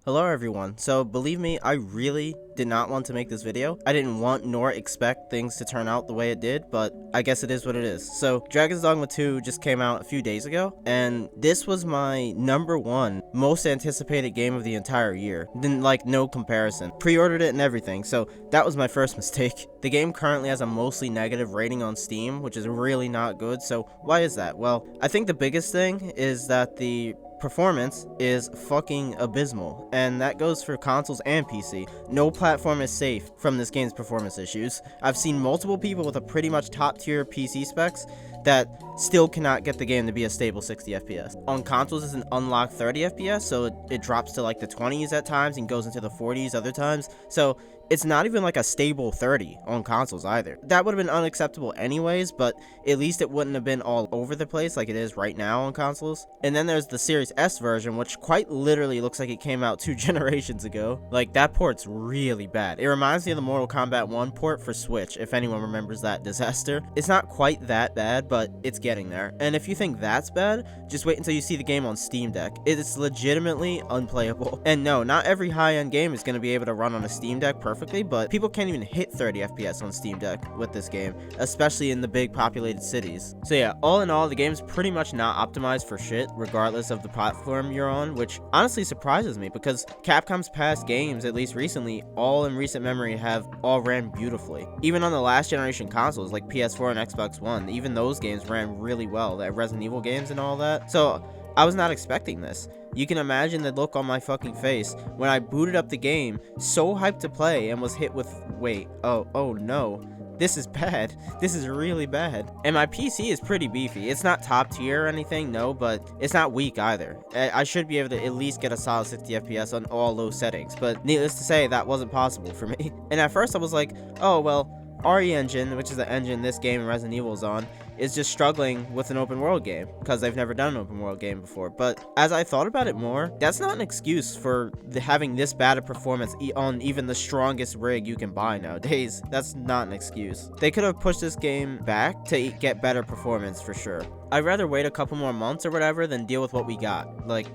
Hello everyone. So believe me, I really did not want to make this video. I didn't want nor expect things to turn out the way it did, but I guess it is what it is. So Dragon's Dogma 2 just came out a few days ago, and this was my #1 most anticipated game of the entire year. Didn't like no comparison. Pre-ordered it and everything, so that was my first mistake. The game currently has a mostly negative rating on Steam, which is really not good. So why is that? Well, I think the biggest thing is that the performance is fucking abysmal, and that goes for consoles and PC. No platform is safe from this game's performance issues. I've seen multiple people with a pretty much top tier PC specs that still cannot get the game to be a stable 60 FPS. On consoles it's an unlocked 30 FPS, so it drops to like the 20s at times and goes into the 40s other times. So it's not even like a stable 30 on consoles either. That would have been unacceptable anyways, but at least it wouldn't have been all over the place like it is right now on consoles. And then there's the Series S version, which quite literally looks like it came out 2 generations ago. Like, that port's really bad. It reminds me of the Mortal Kombat 1 port for Switch, if anyone remembers that disaster. It's not quite that bad, but it's getting there. And if you think that's bad, just wait until you see the game on Steam Deck. It is legitimately unplayable. And no, not every high-end game is going to be able to run on a Steam Deck perfectly, but people can't even hit 30 FPS on Steam Deck with this game, especially in the big populated cities. So yeah, all in all, the game's pretty much not optimized for shit, regardless of the platform you're on, which honestly surprises me because Capcom's past games, at least recently, all in recent memory have all ran beautifully. Even on the last generation consoles like PS4 and Xbox One, even those games ran really well, the Resident Evil games and all that. So I was not expecting this. You can imagine the look on my fucking face when I booted up the game, so hyped to play, and was hit with, wait, oh no. This is bad. This is really bad. And my PC is pretty beefy. It's not top tier or anything, no, but it's not weak either. I should be able to at least get a solid 60 FPS on all low settings, but needless to say, that wasn't possible for me. And at first I was like, oh, well, RE Engine, which is the engine this game Resident Evil is on, is just struggling with an open world game because they've never done an open world game before. But as I thought about it more, that's not an excuse for having this bad a performance on even the strongest rig you can buy nowadays. That's not an excuse. They could have pushed this game back to get better performance for sure. I'd rather wait a couple more months or whatever than deal with what we got.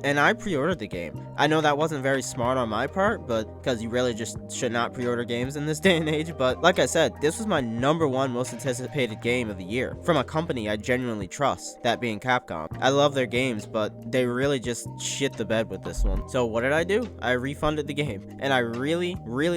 And I pre-ordered the game. I know that wasn't very smart on my part, but because you really just should not pre-order games in this day and age. But like I said, this was my #1 most anticipated game of the year from a company I genuinely trust, that being Capcom. I love their games, but they really just shit the bed with this one. So what did I do? I refunded the game, and I really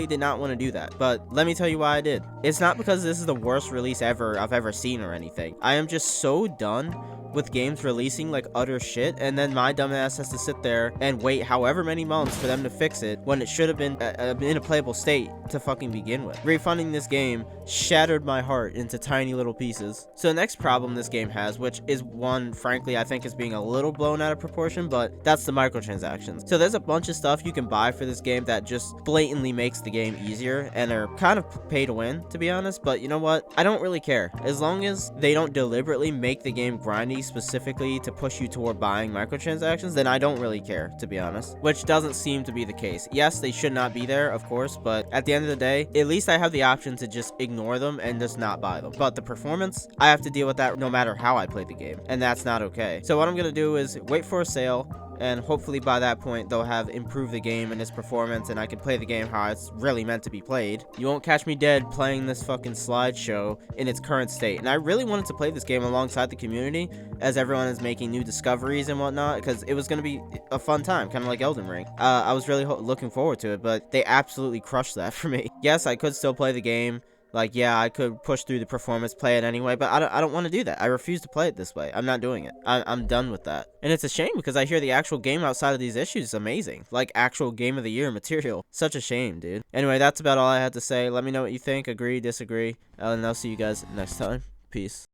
did not want to do that. But let me tell you why I did. It's not because this is the worst release I've ever seen or anything. I am just so done with games releasing like utter shit, and then my dumbass has to sit there and wait however many months for them to fix it when it should have been in a playable state to fucking begin with. Refunding this game shattered my heart into tiny little pieces. So the next problem this game has, which is one frankly I think is being a little blown out of proportion, but that's the microtransactions. So there's a bunch of stuff you can buy for this game that just blatantly makes the game easier and are kind of pay to win, to be honest. But you know what? I don't really care. As long as they don't deliberately make the game grindy specifically to push you toward buying microtransactions, then I don't really care, to be honest, which doesn't seem to be the case. Yes, they should not be there, of course, but at the end of the day, at least I have the option to just ignore them and just not buy them. But the performance, I have to deal with that no matter how I play the game, and that's not okay. So what I'm gonna do is wait for a sale, and hopefully by that point they'll have improved the game and its performance, and I can play the game how it's really meant to be played. You won't catch me dead playing this fucking slideshow in its current state. And I really wanted to play this game alongside the community as everyone is making new discoveries and whatnot, because it was going to be a fun time, kind of like Elden Ring. I was really looking forward to it, but they absolutely crushed that for me. Yes, I could still play the game. Like, yeah, I could push through the performance, play it anyway, but I don't want to do that. I refuse to play it this way. I'm not doing it. I'm done with that. And it's a shame because I hear the actual game outside of these issues is amazing. Like, actual game of the year material. Such a shame, dude. Anyway, that's about all I had to say. Let me know what you think. Agree, disagree. And I'll see you guys next time. Peace.